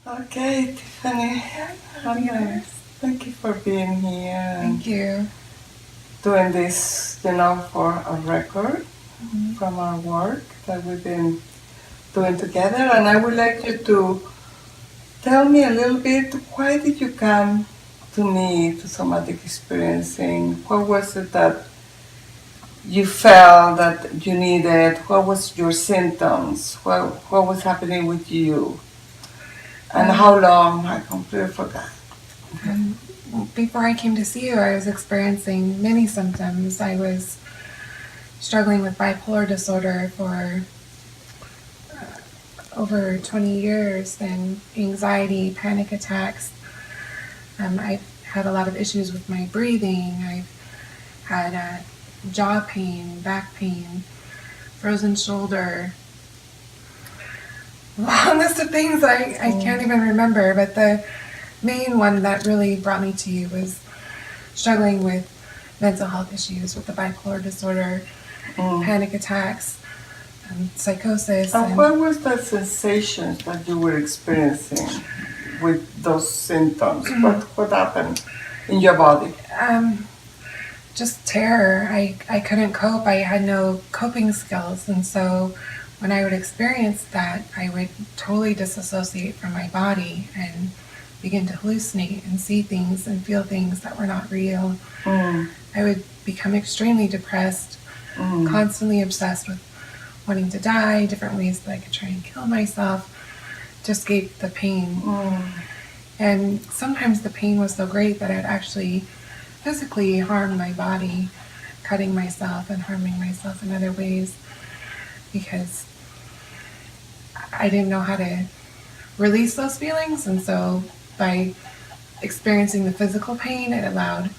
Okay, Tiffany. Yes. Thank you for being here and Thank you. doing this, for a record Mhm. from our work that we've been doing together. And I would like you to tell me a little bit, why did you come to me, to somatic experiencing? What was it that you felt that you needed? What was your symptoms? What was happening with you? And Um, how long? I completely forgot. um, Before I came to see you, I was experiencing many symptoms. I was struggling with bipolar disorder for over 20 years and anxiety, panic attacks. I've had a lot of issues with my breathing. I've had jaw pain, back pain, frozen shoulder. Long list of things I can't even remember, but the main one that really brought me to you was struggling with mental health issues with the bipolar disorder, panic attacks, psychosis. And what was the sensations that you were experiencing with those symptoms? What happened in your body? um, just terror. I couldn't cope. I had no coping skills. And so when I would experience that, I would totally disassociate from my body and begin to hallucinate and see things and feel things that were not real. I would become extremely depressed, constantly obsessed with wanting to die, different ways that I could try and kill myself to escape the pain. And sometimes the pain was so great that I'd actually physically harm my body, cutting myself and harming myself in other ways because I didn't know how to release those feelings. And so by experiencing the physical pain, it allowed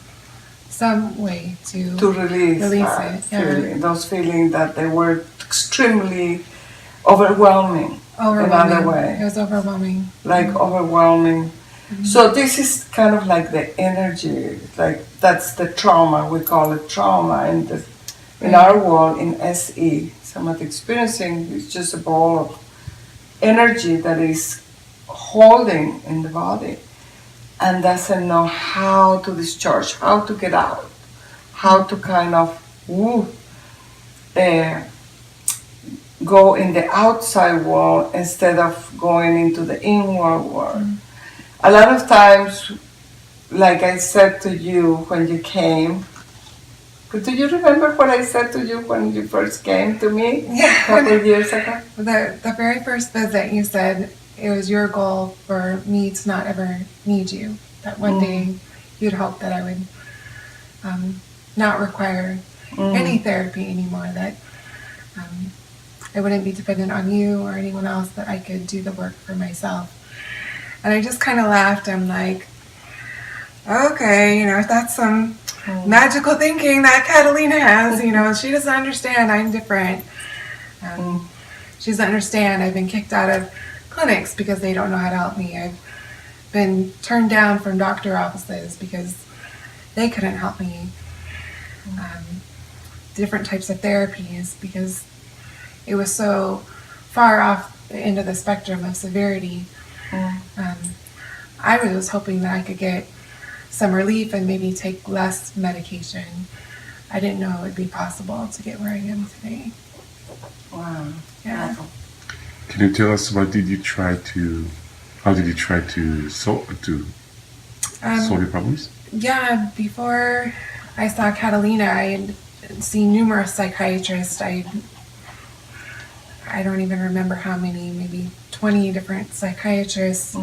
some way to release it. feeling, those feelings that they were extremely overwhelming. Another way. It was overwhelming. Like overwhelming. So this is kind of like the energy, like that's the trauma. We call it trauma in our world in SE, somatic experiencing. It's just a ball of energy that is holding in the body and doesn't know how to discharge, how to get out, how to kind of uh, go in the outside world instead of going into the inward world. A lot of times, like I said to you when you came, do you remember what I said to you when you first came to me a couple of years ago? The very first visit, you said it was your goal for me to not ever need you. That one day you'd hope that I would not require any therapy anymore, that I wouldn't be dependent on you or anyone else, that I could do the work for myself. And I just kind of laughed. I'm like, okay, if that's some magical thinking that Catalina has, she doesn't understand I'm different. She doesn't understand I've been kicked out of clinics because they don't know how to help me. I've been turned down from doctor offices because they couldn't help me. Different types of therapies because it was so far off the end of the spectrum of severity. I was hoping that I could get some relief and maybe take less medication. I didn't know it would be possible to get where I am today. Wow. Yeah. Can you tell us how did you try to solve your problems? Yeah, before I saw Catalina, I had seen numerous psychiatrists. I don't even remember how many, maybe 20 different psychiatrists,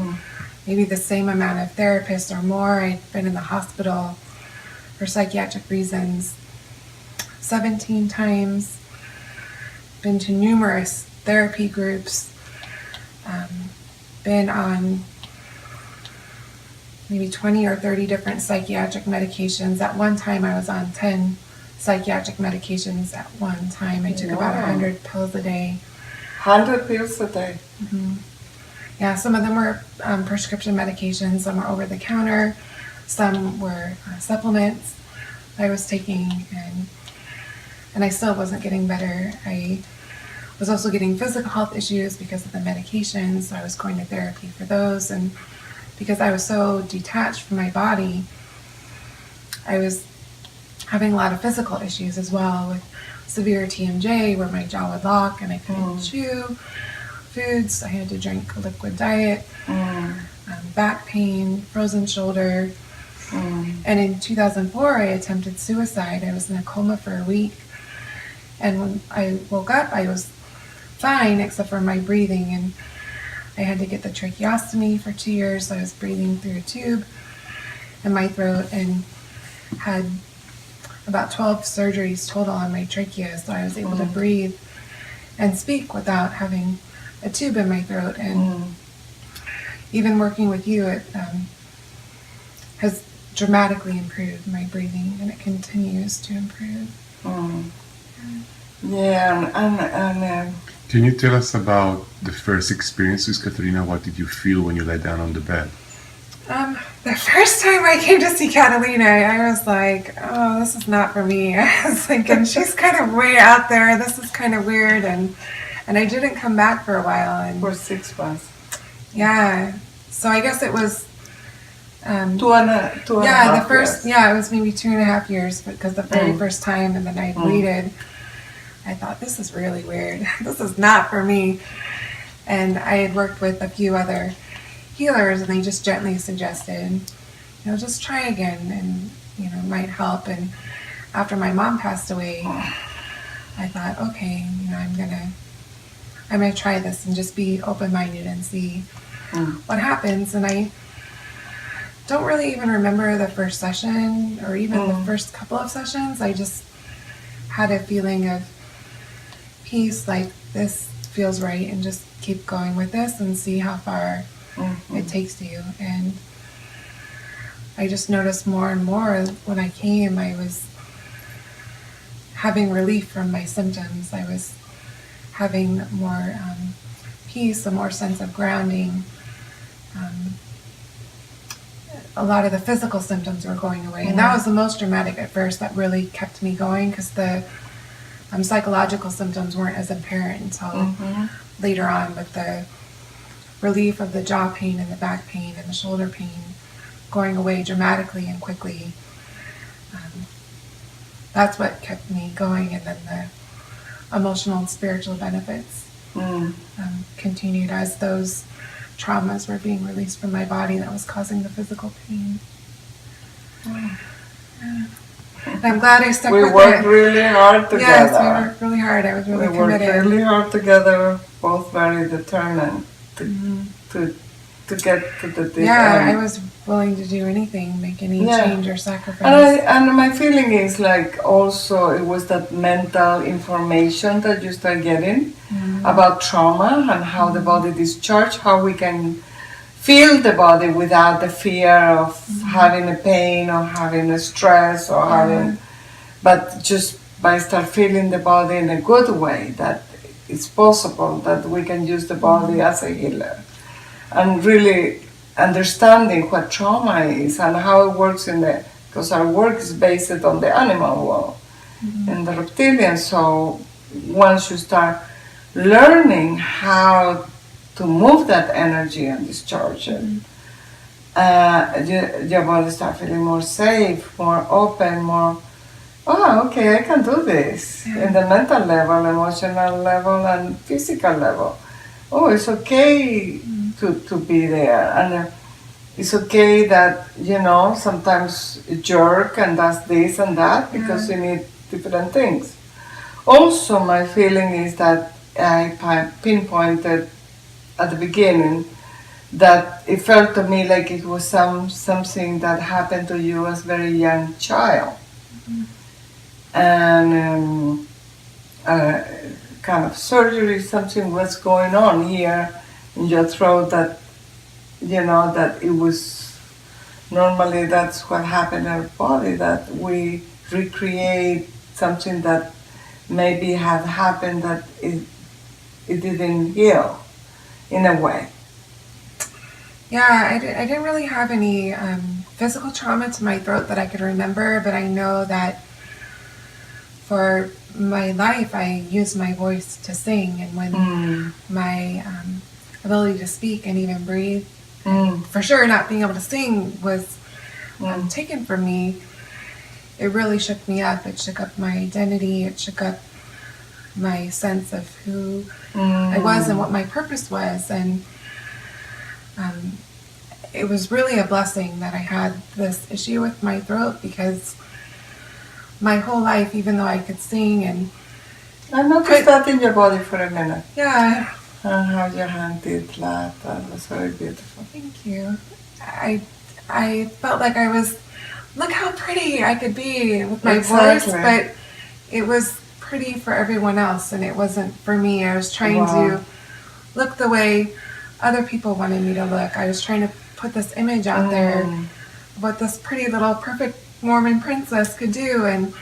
maybe the same amount of therapists or more. I'd been in the hospital for psychiatric reasons 17 times, been to numerous therapy groups, been on maybe 20 or 30 different psychiatric medications. At one time, I was on 10 psychiatric medications at one time. I took about 100 pills a day. 100 pills a day? Yeah, some of them were prescription medications, some were over-the-counter, some were supplements I was taking, and I still wasn't getting better. I was also getting physical health issues because of the medications. So I was going to therapy for those. And because I was so detached from my body, I was having a lot of physical issues as well, with severe TMJ where my jaw would lock and I couldn't chew foods. I had to drink a liquid diet, back pain, frozen shoulder. And in 2004, I attempted suicide. I was in a coma for a week. And when I woke up, I was fine except for my breathing. And I had to get the tracheostomy for 2 years. So I was breathing through a tube in my throat and had about 12 surgeries total on my trachea. So I was able to breathe and speak without having a tube in my throat. And even working with you, it has dramatically improved my breathing, and it continues to improve. Yeah, and Can you tell us about the first experiences, Katerina? What did you feel when you lay down on the bed? The first time I came to see Catalina, I was like, oh, this is not for me. I was thinking, she's kind of way out there. This is kind of weird. And I didn't come back for a while. And for 6 months. yeah. So I guess it was... Two and a half the first, years. it was maybe 2.5 years, because the very first time, and then I waited. I thought, this is really weird. This is not for me. And I had worked with a few other healers, and they just gently suggested, just try again, and it might help. And after my mom passed away, I thought, okay, I'm gonna try this and just be open-minded and see what happens. And I don't really even remember the first session or even the first couple of sessions. I just had a feeling of peace, like this feels right, and just keep going with this and see how far it takes you. And I just noticed more and more when I came, I was having relief from my symptoms. I was having more peace, a more sense of grounding. A lot of the physical symptoms were going away. And that was the most dramatic at first. That really kept me going, because the psychological symptoms weren't as apparent until later on. But the relief of the jaw pain and the back pain and the shoulder pain going away dramatically and quickly, that's what kept me going. And then the emotional and spiritual benefits continued as those traumas were being released from my body that was causing the physical pain. And I'm glad I stuck with it. We worked really hard together. Yes, we worked really hard. I was really committed. We worked really hard together, both very determined to get to the deep end. I was willing to do anything, make any change or sacrifice. And my feeling is like also it was that mental information that you start getting about trauma and how the body discharges, how we can feel the body without the fear of having a pain or having a stress or having, but just by start feeling the body in a good way, that it's possible that we can use the body as a healer. And really understanding what trauma is and how it works because our work is based on the animal world and the reptilian. So once you start learning how to move that energy and discharge it, your body starts feeling more safe, more open, more, okay, I can do this in the mental level, emotional level, and physical level. It's okay to be there, and it's okay that sometimes you jerk and does this and that because you need different things. Also, my feeling is that I pinpointed at the beginning that it felt to me like it was something that happened to you as a very young child, and kind of surgery, something was going on here in your throat that that it was normally that's what happened in our body, that we recreate something that maybe had happened that it didn't heal in a way. I didn't really have any physical trauma to my throat that I could remember, but I know that for my life, I used my voice to sing, and when my ability to speak and even breathe, for sure not being able to sing was taken from me, it really shook me up. It shook up my identity. It shook up my sense of who I was and what my purpose was. And it was really a blessing that I had this issue with my throat, because my whole life, even though I could sing and I noticed that in your body for a minute. yeah, And how your hand did that. That was very beautiful. thank you. I felt like I was, look how pretty I could be with my voice, but it was pretty for everyone else, and it wasn't for me. I was trying to look the way other people wanted me to look. I was trying to put this image out there of what this pretty little perfect Mormon princess could do, and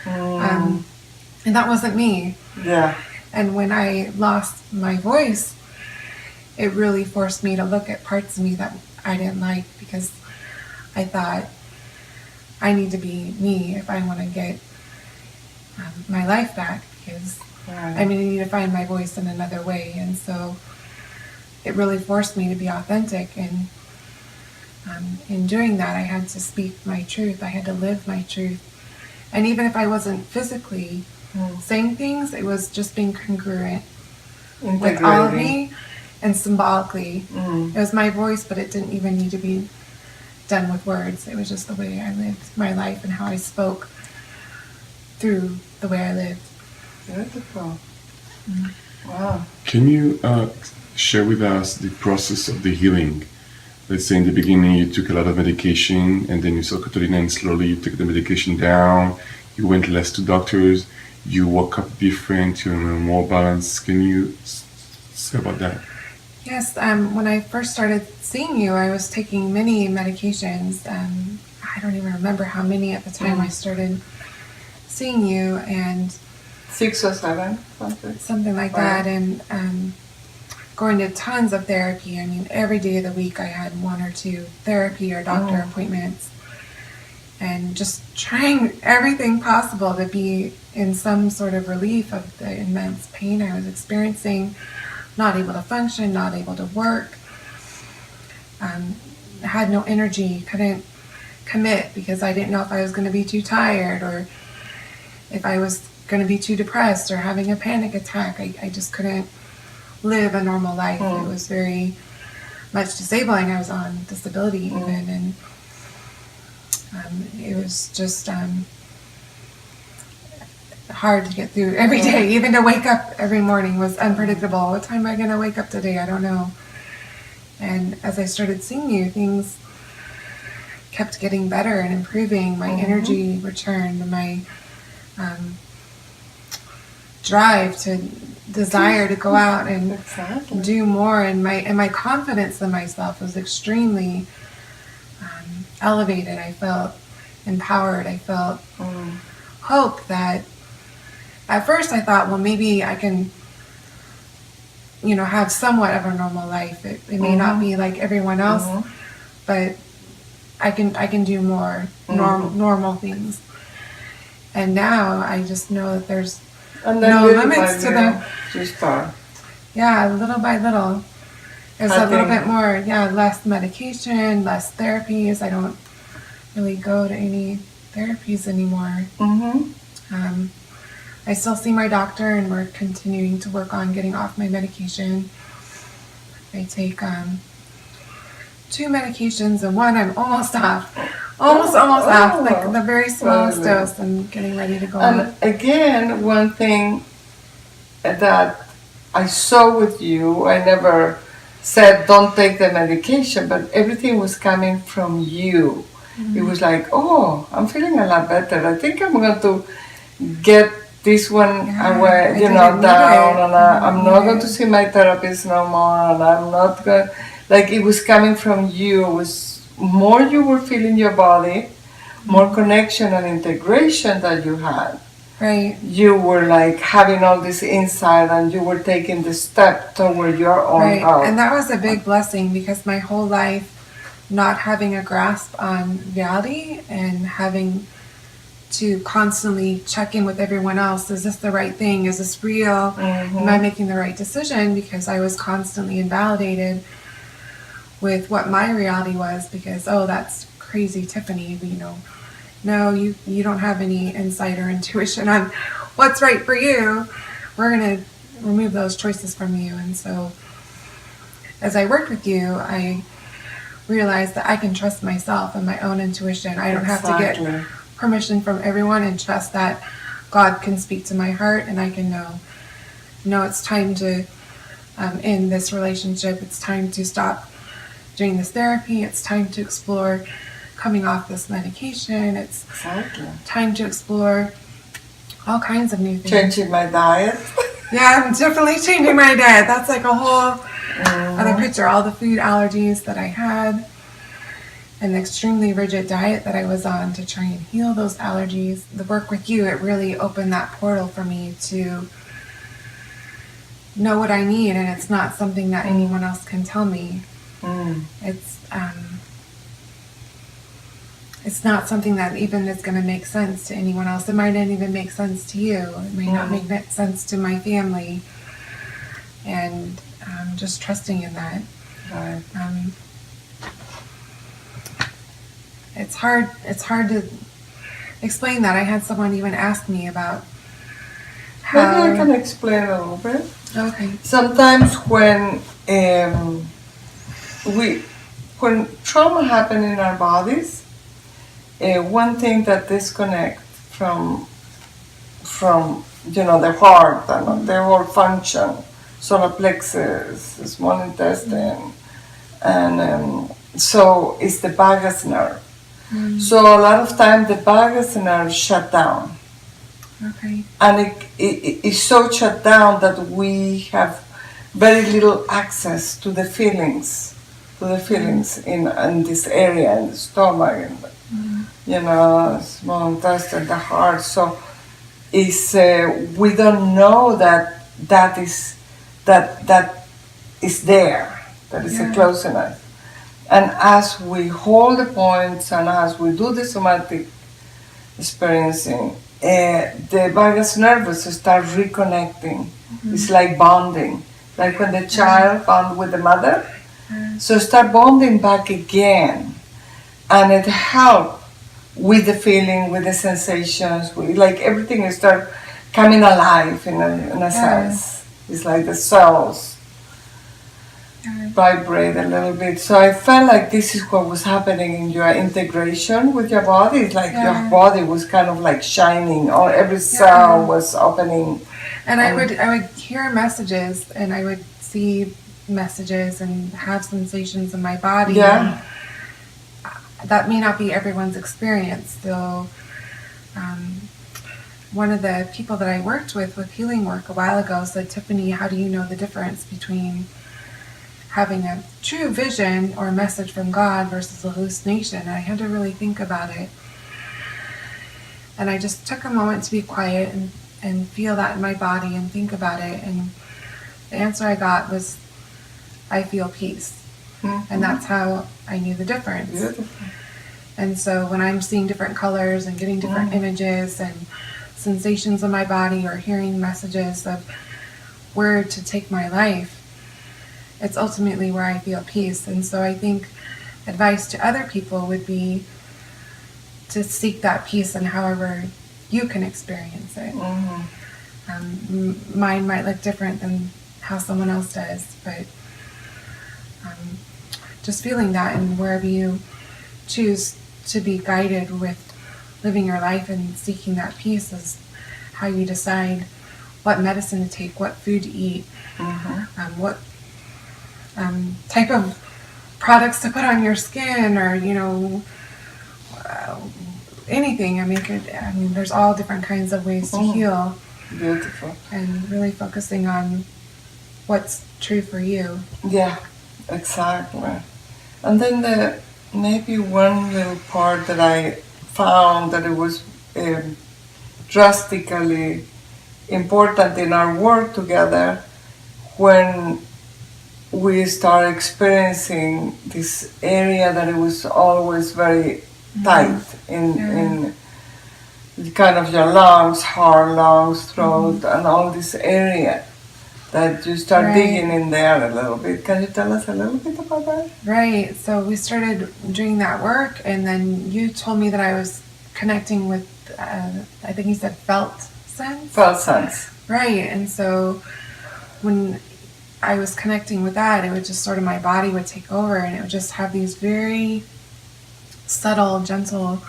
that wasn't me. Yeah. And when I lost my voice, it really forced me to look at parts of me that I didn't like, because I thought, I need to be me if I want to get my life back, because I'm going to need to find my voice in another way. And so it really forced me to be authentic, and in doing that, I had to speak my truth. I had to live my truth. And even if I wasn't physically saying things, it was just being congruent with all of me, and symbolically. It was my voice, but it didn't even need to be done with words. It was just the way I lived my life and how I spoke through the way I lived. Beautiful. Wow. Can you share with us the process of the healing? Let's say in the beginning you took a lot of medication, and then you saw Catalina, and slowly you took the medication down, you went less to doctors, you woke up different, you're more balanced. Can you say about that? Yes, when I first started seeing you, I was taking many medications. I don't even remember how many at the time I started seeing you, and 6 or 7, something like that, and going to tons of therapy. I mean, every day of the week I had 1 or 2 therapy or doctor appointments, and just trying everything possible to be in some sort of relief of the immense pain I was experiencing, not able to function, not able to work, had no energy, couldn't commit because I didn't know if I was going to be too tired or if I was going to be too depressed or having a panic attack. I just couldn't live a normal life. It was very much disabling. I was on disability even, and it was just hard to get through every day. Even to wake up every morning was unpredictable. What time am I going to wake up today? I don't know. And as I started seeing you, things kept getting better and improving. My energy returned, my drive to desire to go out and do more, and my confidence in myself was extremely elevated. I felt empowered. I felt hope that at first I thought, well, maybe I can, have somewhat of a normal life. It may not be like everyone else, but I can do more normal things. And now I just know that there's no limits to them. Yeah, little by little. There's a little bit more, less medication, less therapies. I don't really go to any therapies anymore. I still see my doctor, and we're continuing to work on getting off my medication. I take 2 medications, and 1 I'm almost off. Almost off, like the very smallest dose. I'm getting ready to go on. And again, one thing that I saw with you, I never said don't take the medication, but everything was coming from you. It was like, oh, I'm feeling a lot better. I think I'm going to get this one away, down, and I'm not going to see my therapist no more, and I'm not going, like it was coming from you. It was more you were feeling your body, more connection and integration that you had. Right. You were like having all this insight, and you were taking the step toward your own health. And that was a big blessing, because my whole life, not having a grasp on reality and having to constantly check in with everyone else. Is this the right thing? Is this real? Am I making the right decision? Because I was constantly invalidated with what my reality was, because, oh, that's crazy, Tiffany, no, you don't have any insight or intuition on what's right for you. We're going to remove those choices from you. And so as I worked with you, I realized that I can trust myself and my own intuition. I don't have to get permission from everyone, and trust that God can speak to my heart, and I can know it's time to end this relationship. It's time to stop doing this therapy. It's time to explore coming off this medication. It's time to explore all kinds of new things. Changing my diet. Yeah, I'm definitely changing my diet. That's like a whole other picture. All the food allergies that I had, an extremely rigid diet that I was on to try and heal those allergies. The work with you, it really opened that portal for me to know what I need, and it's not something that anyone else can tell me. It's not something that even is going to make sense to anyone else. It might not even make sense to you. It might not make sense to my family. And just trusting in that. Right. It's hard to explain that. I had someone even ask me about how... Maybe I can explain a little bit. Okay. Sometimes when trauma happens in our bodies, one thing that disconnects from the heart and the whole function, solar plexus, the small intestine, and so it's the vagus nerve. So a lot of times the vagus nerve shut down. Okay. And it's so shut down that we have very little access to the feelings in this area, in the stomach, and small intestine, the heart. So it's we don't know that is there, that is close enough. And as we hold the points and as we do the somatic experiencing, the vagus nerves start reconnecting. It's like bonding, like when the child bond with the mother. So start bonding back again, and it helps with the feeling, with the sensations, like everything start coming alive in a sense. It's like the cells vibrate a little bit. So I felt like this is what was happening in your integration with your body. It's like your body was kind of like shining, or every cell was opening. And I would hear messages, and I would see messages and have sensations in my body. Yeah. And that may not be everyone's experience. So one of the people that I worked with healing work a while ago said, Tiffany, how do you know the difference between having a true vision or a message from God versus a hallucination? And I had to really think about it. And I just took a moment to be quiet and feel that in my body and think about it. And the answer I got was, I feel peace. And that's how I knew the difference. Beautiful. And so when I'm seeing different colors and getting different images and sensations in my body, or hearing messages of where to take my life, it's ultimately where I feel peace. And so I think advice to other people would be to seek that peace in however you can experience it. Mine might look different than how someone else does, but just feeling that, and wherever you choose to be guided with living your life and seeking that peace is how you decide what medicine to take, what food to eat, what type of products to put on your skin, or anything. I mean, there's all different kinds of ways to heal. Beautiful. And really focusing on what's true for you. Yeah, exactly. And then maybe one little part that I found that it was drastically important in our work together, when we started experiencing this area that it was always very tight kind of your lungs, heart, lungs, throat, and all this area that you start Right. digging in there a little bit. Can you tell us a little bit about that? Right. So we started doing that work, and then you told me that I was connecting with, I think you said felt sense. Felt sense. Right. And so when I was connecting with that, it would just sort of, my body would take over, and it would just have these very subtle, gentle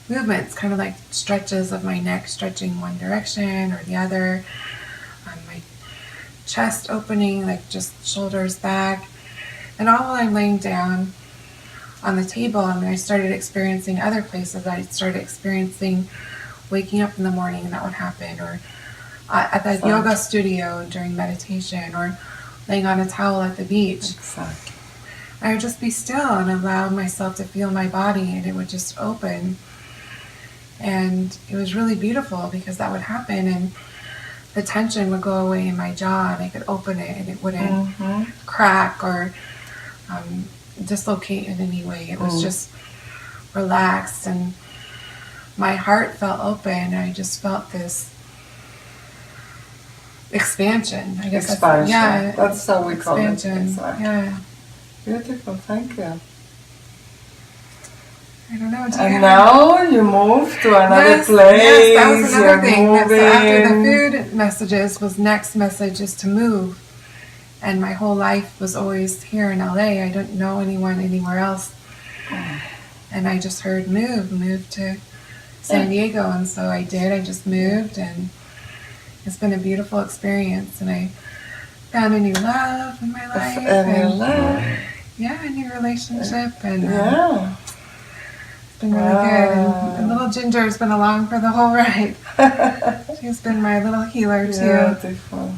movements, kind of like stretches of my neck, stretching one direction or the other, my chest opening, like just shoulders back, and all while I'm laying down on the table. And I started experiencing other places. I started experiencing waking up in the morning, and that would happen, or at the yoga studio during meditation, or laying on a towel at the beach. Exactly. I would just be still and allow myself to feel my body, and it would just open. And it was really beautiful because that would happen, and the tension would go away in my jaw, and I could open it, and it wouldn't crack or dislocate in any way. It was just relaxed, and my heart felt open. I just felt this expansion. I guess Expansion. That's how we call it. Expansion. Exactly. Yeah. Beautiful. Thank you. I don't know. And now you move to another place. Yes, that was another You're thing. moving. So after the food messages was next message is to move. And my whole life was always here in LA. I didn't know anyone anywhere else. And I just heard move to San Diego. And so I did. I just moved, and it's been a beautiful experience. And I found a new love in my life. Yeah, a new relationship. And it's been really good. And little Ginger's been along for the whole ride. She's been my little healer too. Beautiful.